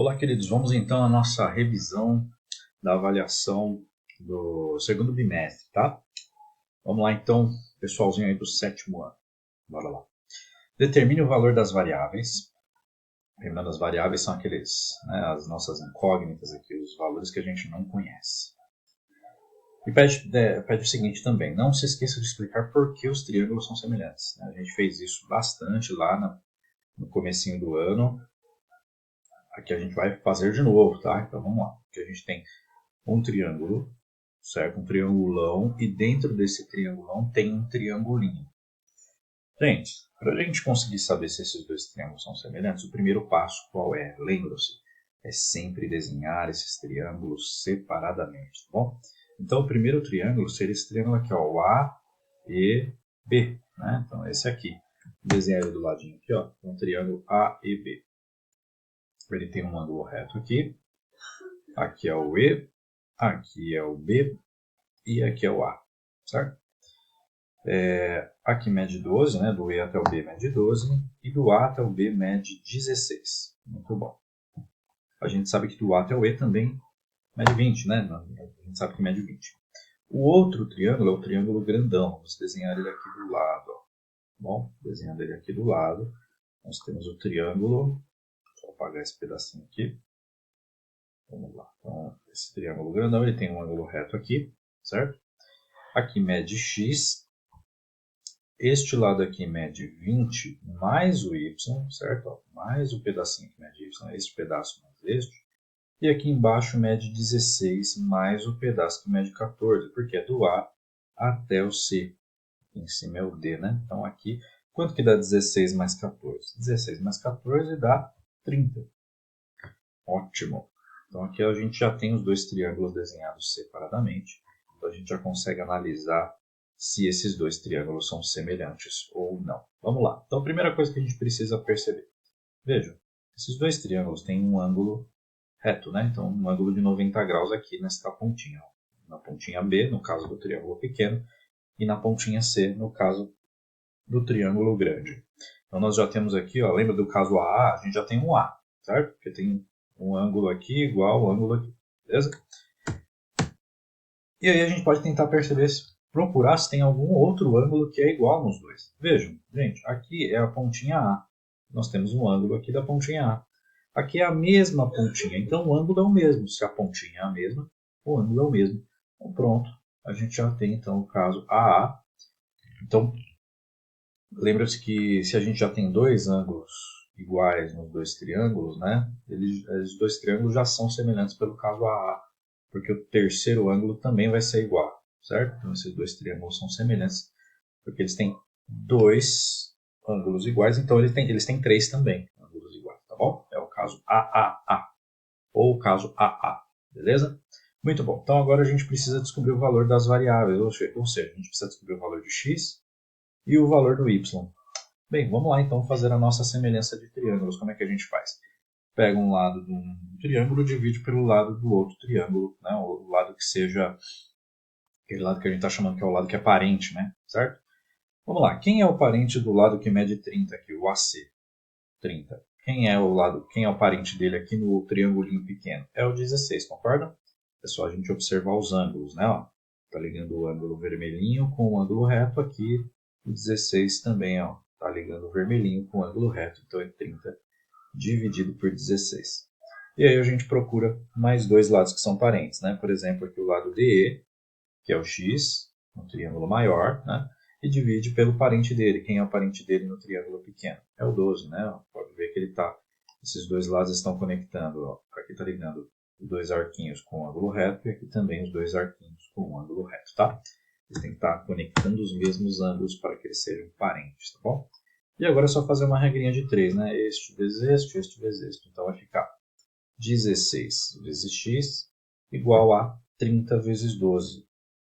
Olá, queridos. Vamos então à nossa revisão da avaliação do segundo bimestre, tá? Vamos lá então, pessoalzinho aí do sétimo ano. Bora lá. Determine o valor das variáveis. Lembrando, as variáveis são as nossas incógnitas aqui, os valores que a gente não conhece. E pede o seguinte também, não se esqueça de explicar por que os triângulos são semelhantes. A gente fez isso bastante lá no comecinho do ano. Aqui a gente vai fazer de novo, tá? Então vamos lá. Aqui a gente tem um triângulo, certo? Um triangulão, e dentro desse triangulão tem um triangulinho. Gente, para a gente conseguir saber se esses dois triângulos são semelhantes, o primeiro passo qual é? Lembram-se? É sempre desenhar esses triângulos separadamente, tá bom? Então o primeiro triângulo seria esse triângulo aqui, ó, o AEB, né? Então esse aqui. Desenhar ele do ladinho aqui, ó, um triângulo AEB. Ele tem um ângulo reto aqui. Aqui é o E, aqui é o B e aqui é o A, certo? Aqui mede 12, né? Do E até o B mede 12 e do A até o B mede 16. Muito bom. A gente sabe que do A até o E também mede 20, né? A gente sabe que mede 20. O outro triângulo é o triângulo grandão. Vamos desenhar ele aqui do lado. Ó. Bom, desenhando ele aqui do lado, nós temos o triângulo. Vou apagar esse pedacinho aqui. Vamos lá. Então, esse triângulo grandão ele tem um ângulo reto aqui, certo? Aqui mede x. Este lado aqui mede 20 mais o y, certo? Mais o pedacinho que mede y, este pedaço mais este. E aqui embaixo mede 16 mais o pedaço que mede 14, porque é do A até o C. Aqui em cima é o D, né? Então aqui, quanto que dá 16 mais 14? 16 mais 14 dá 30. Ótimo! Então aqui a gente já tem os dois triângulos desenhados separadamente. Então a gente já consegue analisar se esses dois triângulos são semelhantes ou não. Vamos lá. Então a primeira coisa que a gente precisa perceber. Vejam, esses dois triângulos têm um ângulo reto, né? Então um ângulo de 90 graus aqui nesta pontinha. Na pontinha B, no caso do triângulo pequeno, e na pontinha C, no caso do triângulo grande. Então nós já temos aqui, ó, lembra do caso AA? A gente já tem um A, certo? Porque tem um ângulo aqui igual ao ângulo aqui, beleza? E aí a gente pode tentar perceber, procurar se tem algum outro ângulo que é igual nos dois. Vejam, gente, aqui é a pontinha A. Nós temos um ângulo aqui da pontinha A. Aqui é a mesma pontinha, então o ângulo é o mesmo. Se a pontinha é a mesma, o ângulo é o mesmo. Então pronto, a gente já tem então o caso AA. Então, lembra-se que se a gente já tem dois ângulos iguais nos dois triângulos, né? Os dois triângulos já são semelhantes pelo caso AA, porque o terceiro ângulo também vai ser igual, certo? Então esses dois triângulos são semelhantes, porque eles têm dois ângulos iguais, então eles têm três também ângulos iguais, tá bom? É o caso AAA, ou o caso AA, beleza? Muito bom, então agora a gente precisa descobrir o valor das variáveis, ou seja, a gente precisa descobrir o valor de x e o valor do y. Bem, vamos lá então fazer a nossa semelhança de triângulos. Como é que a gente faz? Pega um lado de um triângulo e divide pelo lado do outro triângulo, né? O lado que seja aquele lado que a gente está chamando que é o lado que é parente, né? Certo? Vamos lá. Quem é o parente do lado que mede 30 aqui? O AC. 30. Quem é o parente dele aqui no triangulinho pequeno? É o 16, concorda? É só a gente observar os ângulos, né? Ó, tá ligando o ângulo vermelhinho com o ângulo reto aqui. O 16 também, ó, tá ligando o vermelhinho com o ângulo reto. Então é 30 dividido por 16. E aí a gente procura mais dois lados que são parentes, né? Por exemplo, aqui o lado DE, que é o x, um triângulo maior, né? E divide pelo parente dele. Quem é o parente dele no triângulo pequeno? É o 12, né? Pode ver que esses dois lados estão conectando. Ó. Aqui está ligando os dois arquinhos com o ângulo reto e aqui também os dois arquinhos com o ângulo reto, tá? Eles têm que estar conectando os mesmos ângulos para que eles sejam parentes, tá bom? E agora é só fazer uma regrinha de 3, né? Este vezes este vezes este. Então vai ficar 16 vezes x igual a 30 vezes 12.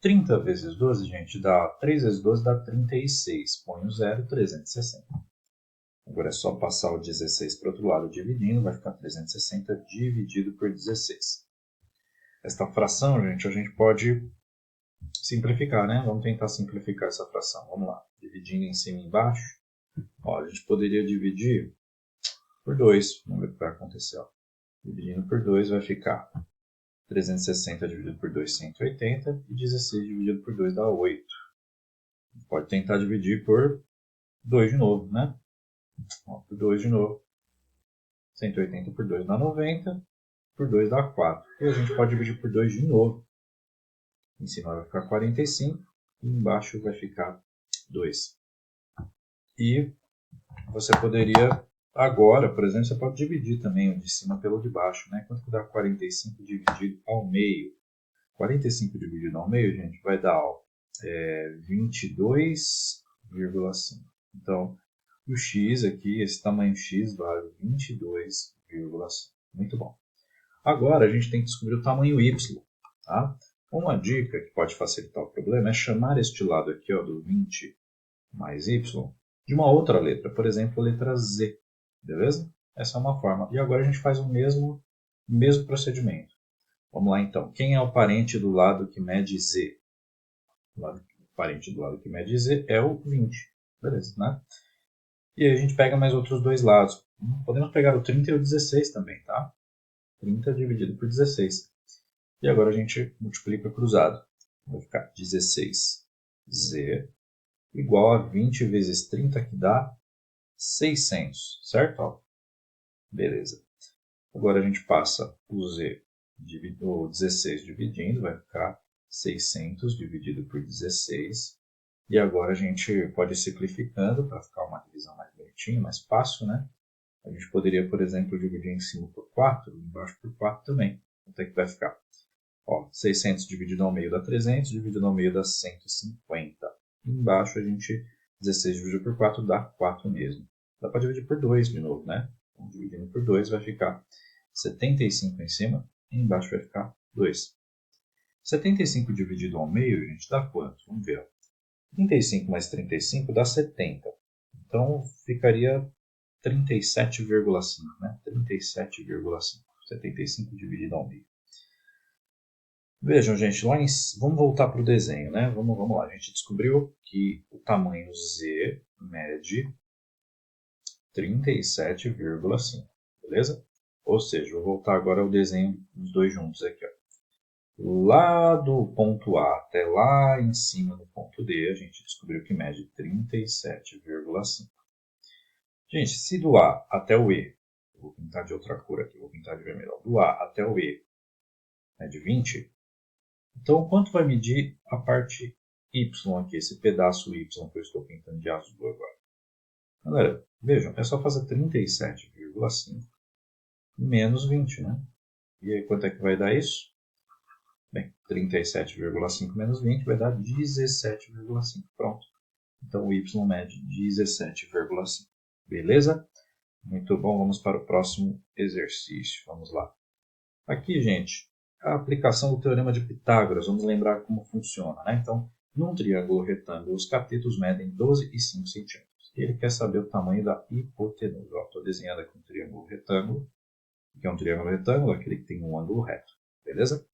30 vezes 12, gente, dá 3 vezes 12 dá 36. Põe o 0, 360. Agora é só passar o 16 para o outro lado dividindo, vai ficar 360 dividido por 16. Esta fração, gente, a gente pode simplificar, né? Vamos tentar simplificar essa fração. Vamos lá. Dividindo em cima e embaixo. Ó, a gente poderia dividir por 2. Vamos ver o que vai acontecer. Ó. Dividindo por 2 vai ficar 360 dividido por 2, 180. E 16 dividido por 2 dá 8. Pode tentar dividir por 2 de novo, né? Ó, por 2 de novo. 180 por 2 dá 90. Por 2 dá 4. E a gente pode dividir por 2 de novo. Em cima vai ficar 45. E embaixo vai ficar 2. E você poderia, agora, por exemplo, você pode dividir também o de cima pelo de baixo, né? Quanto que dá 45 dividido ao meio? 45 dividido ao meio, gente, vai dar 22,5. Então, o x aqui, esse tamanho x, vale 22,5. Muito bom. Agora, a gente tem que descobrir o tamanho y. Tá? Uma dica que pode facilitar o problema é chamar este lado aqui, ó, do 20 mais y, de uma outra letra, por exemplo, a letra Z, beleza? Essa é uma forma. E agora a gente faz o mesmo procedimento. Vamos lá então. Quem é o parente do lado que mede Z? O parente do lado que mede Z é o 20, beleza, né? E aí a gente pega mais outros dois lados. Podemos pegar o 30 e o 16 também, tá? 30 dividido por 16. E agora a gente multiplica cruzado. Vai ficar 16Z igual a 20 vezes 30, que dá 600, certo? Ó, beleza. Agora a gente passa o Z, o 16 dividindo, vai ficar 600 dividido por 16. E agora a gente pode ir simplificando para ficar uma divisão mais bonitinha, mais fácil, né? A gente poderia, por exemplo, dividir em cima por 4, embaixo por 4 também. Quanto é que vai ficar? Ó, 600 dividido ao meio dá 300, dividido ao meio dá 150. Embaixo a gente, 16 dividido por 4 dá 4 mesmo. Dá para dividir por 2 de novo, né? Então, dividindo por 2 vai ficar 75 em cima e embaixo vai ficar 2. 75 dividido ao meio, gente, dá quanto? Vamos ver. 35 mais 35 dá 70. Então ficaria 37,5, né? 37,5. 75 dividido ao meio. Vejam, gente, vamos voltar para o desenho, né? Vamos lá. A gente descobriu que o tamanho Z mede 37,5, beleza? Ou seja, vou voltar agora ao desenho dos dois juntos aqui, ó. Lá do ponto A até lá em cima do ponto D, a gente descobriu que mede 37,5. Gente, se do A até o E, eu vou pintar de outra cor aqui, vou pintar de vermelho. Do A até o E mede 20. Então, quanto vai medir a parte Y aqui, esse pedaço Y que eu estou pintando de azul agora? Galera, vejam, é só fazer 37,5 menos 20, né? E aí, quanto é que vai dar isso? Bem, 37,5 menos 20 vai dar 17,5. Pronto. Então, o Y mede 17,5. Beleza? Muito bom. Vamos para o próximo exercício. Vamos lá. Aqui, gente, a aplicação do Teorema de Pitágoras. Vamos lembrar como funciona, né? Então, num triângulo retângulo, os catetos medem 12 e 5 centímetros. E ele quer saber o tamanho da hipotenusa. Estou desenhando aqui um triângulo retângulo. Que é um triângulo retângulo, aquele que tem um ângulo reto. Beleza?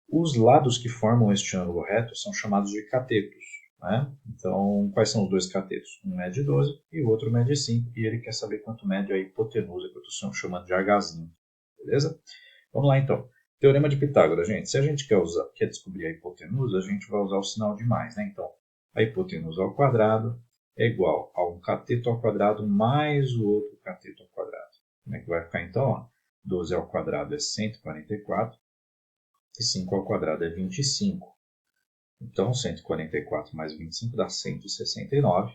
Os lados que formam este ângulo reto são chamados de catetos. Né? Então, quais são os dois catetos? Um mede 12 e o outro mede 5. E ele quer saber quanto mede a hipotenusa, que eu estou chamando de Hzinho. Beleza? Vamos lá, então. Teorema de Pitágoras, gente. Se a gente quer descobrir a hipotenusa, a gente vai usar o sinal de mais. Né? Então, a hipotenusa ao quadrado é igual a um cateto ao quadrado mais o outro cateto ao quadrado. Como é que vai ficar, então? Ó? 12 ao quadrado é 144. E 5 ao quadrado é 25. Então, 144 mais 25 dá 169.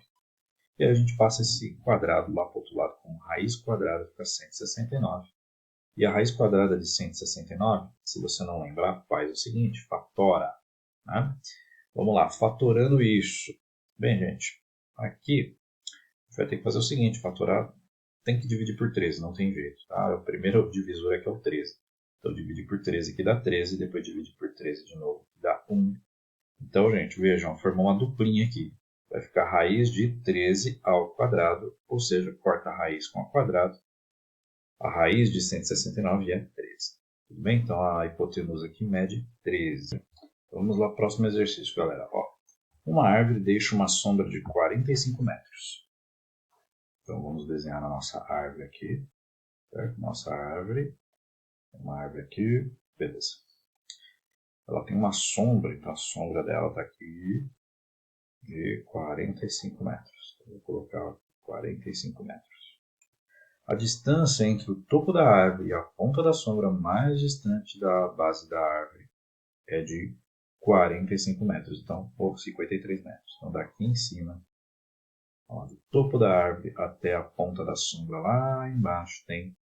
E aí a gente passa esse quadrado lá para o outro lado com raiz quadrada, fica 169. E a raiz quadrada de 169, se você não lembrar, faz o seguinte, fatora. Né? Vamos lá, fatorando isso. Bem, gente, aqui a gente vai ter que fazer o seguinte, fatorar tem que dividir por 13, não tem jeito. Tá? O primeiro divisor aqui é o 13. Então, dividir por 13 que dá 13, depois dividir por 13 de novo, que dá 1. Então, gente, vejam, formou uma duplinha aqui. Vai ficar raiz de 13 ao quadrado, ou seja, corta a raiz com a quadrado. A raiz de 169 é 13. Tudo bem? Então, a hipotenusa aqui mede 13. Então, vamos lá, próximo exercício, galera. Ó, uma árvore deixa uma sombra de 45 metros. Então, vamos desenhar a nossa árvore aqui. Certo? Nossa árvore. Uma árvore aqui, beleza. Ela tem uma sombra, então a sombra dela está aqui de 45 metros. Vou colocar 45 metros. A distância entre o topo da árvore e a ponta da sombra mais distante da base da árvore é de 45 metros, então, ou 53 metros. Então, daqui em cima, ó, do topo da árvore até a ponta da sombra lá embaixo tem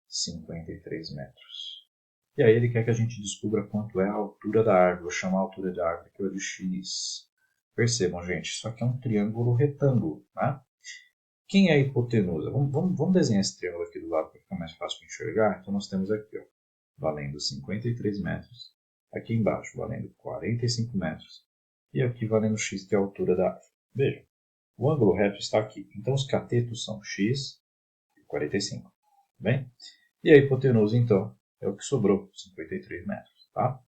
53 metros. E aí ele quer que a gente descubra quanto é a altura da árvore. Vou chamar a altura da árvore que é de x. Percebam, gente, isso aqui é um triângulo retângulo, tá? Quem é a hipotenusa? Vamos desenhar esse triângulo aqui do lado para ficar mais fácil de enxergar. Então nós temos aqui, ó, valendo 53 metros. Aqui embaixo, valendo 45 metros. E aqui valendo x, que é a altura da árvore. Veja, o ângulo reto está aqui. Então os catetos são x e 45. Bem? E a hipotenusa, então, é o que sobrou, 53 metros. Tá?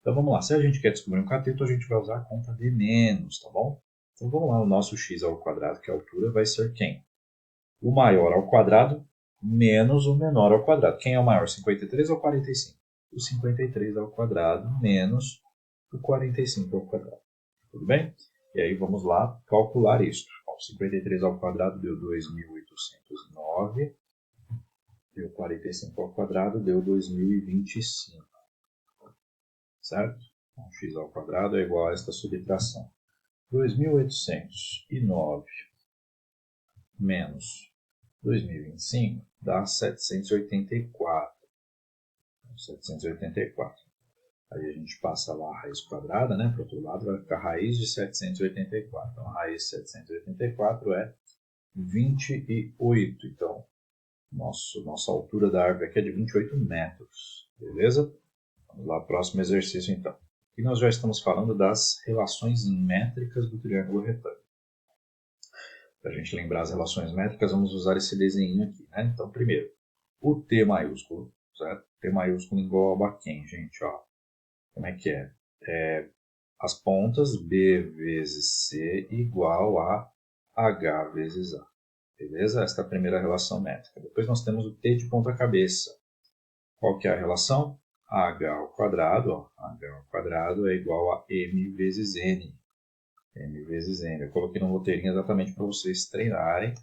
Então vamos lá. Se a gente quer descobrir um cateto, a gente vai usar a conta de menos, tá bom? Então vamos lá, o nosso x ao quadrado, que é a altura, vai ser quem? O maior ao quadrado menos o menor ao quadrado. Quem é o maior, 53 ou 45? O 53 ao quadrado menos o 45 ao quadrado. Tudo bem? E aí vamos lá calcular isso. Bom, 53 ao quadrado deu 2.809. E o 45 ao quadrado deu 2025. Certo? Então, x ao quadrado é igual a esta subtração. 2.809 menos 2025 dá 784. 784. Aí a gente passa lá a raiz quadrada, né? Para o outro lado vai ficar a raiz de 784. Então a raiz de 784 é 28. Então, nossa altura da árvore aqui é de 28 metros. Beleza? Vamos lá, próximo exercício então. Aqui nós já estamos falando das relações métricas do triângulo retângulo. Para a gente lembrar as relações métricas, vamos usar esse desenho aqui, né? Então, primeiro, o T maiúsculo, certo? T maiúsculo engloba quem, gente? Ó, como é que é? As pontas B vezes C igual a H vezes A. Beleza? Esta é a primeira relação métrica. Depois nós temos o T de ponta cabeça. Qual que é a relação? H ao quadrado, ó, H ao quadrado é igual a M vezes N. M vezes N. Eu coloquei no roteirinho exatamente para vocês treinarem,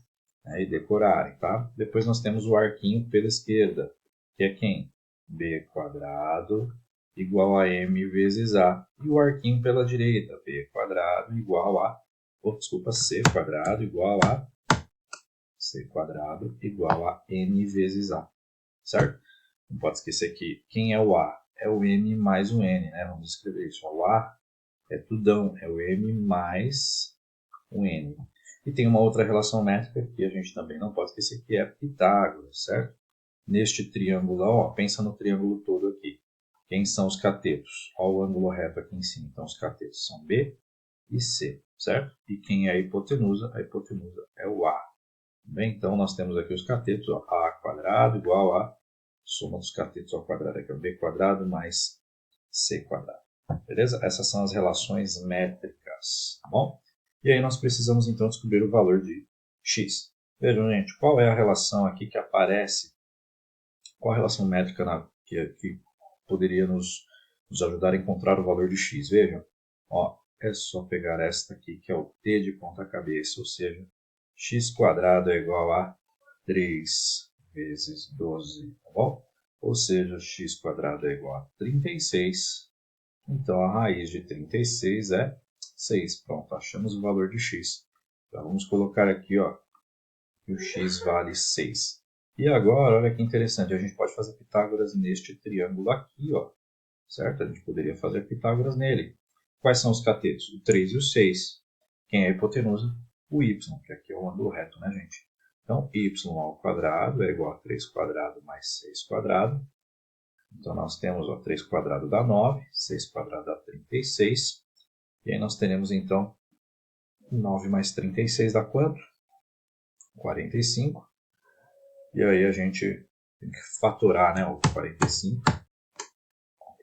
né, e decorarem, tá? Depois nós temos o arquinho pela esquerda, que é quem? B quadrado igual a M vezes A. E o arquinho pela direita, B quadrado igual a... C quadrado igual a... C quadrado igual a M vezes A. Certo? Não pode esquecer que quem é o A? É o M mais o N, né? Vamos escrever isso. O A é tudão, é o M mais o N. E tem uma outra relação métrica que a gente também não pode esquecer, que é Pitágoras, certo? Neste triângulo, ó, pensa no triângulo todo aqui. Quem são os catetos? Olha o ângulo reto aqui em cima. Então, os catetos são B e C, certo? E quem é a hipotenusa? A hipotenusa é o A. Bem, então, nós temos aqui os catetos, ó, A quadrado igual a soma dos catetos ao quadrado, aqui é o B quadrado mais C quadrado. Beleza? Essas são as relações métricas, tá bom? E aí nós precisamos então descobrir o valor de x. Vejam, gente, qual é a relação aqui que aparece? Qual a relação métrica que poderia nos ajudar a encontrar o valor de x? Vejam, ó, é só pegar esta aqui, que é o t de ponta cabeça, ou seja, x quadrado é igual a 3 vezes 12, tá bom? Ou seja, x quadrado é igual a 36. Então, a raiz de 36 é 6. Pronto, achamos o valor de x. Então, vamos colocar aqui, ó, que o x vale 6. E agora, olha que interessante, a gente pode fazer Pitágoras neste triângulo aqui, ó, certo? A gente poderia fazer Pitágoras nele. Quais são os catetos? O 3 e o 6. Quem é a hipotenusa? O y, que aqui é o ângulo reto, né, gente? Então, y ao quadrado é igual a 3 quadrado mais 6 quadrado. Então, nós temos, ó, 3 quadrado dá 9, 6 quadrado dá 36. E aí nós teremos, então, 9 mais 36 dá quanto? 45. E aí a gente tem que fatorar, né, o 45.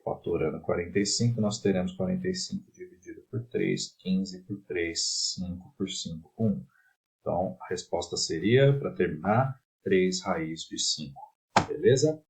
Fatorando 45, nós teremos 45 dividido por 3, 15 por 3, 5 por 5, 1. Então, a resposta seria, para terminar, 3 raiz de 5. Beleza?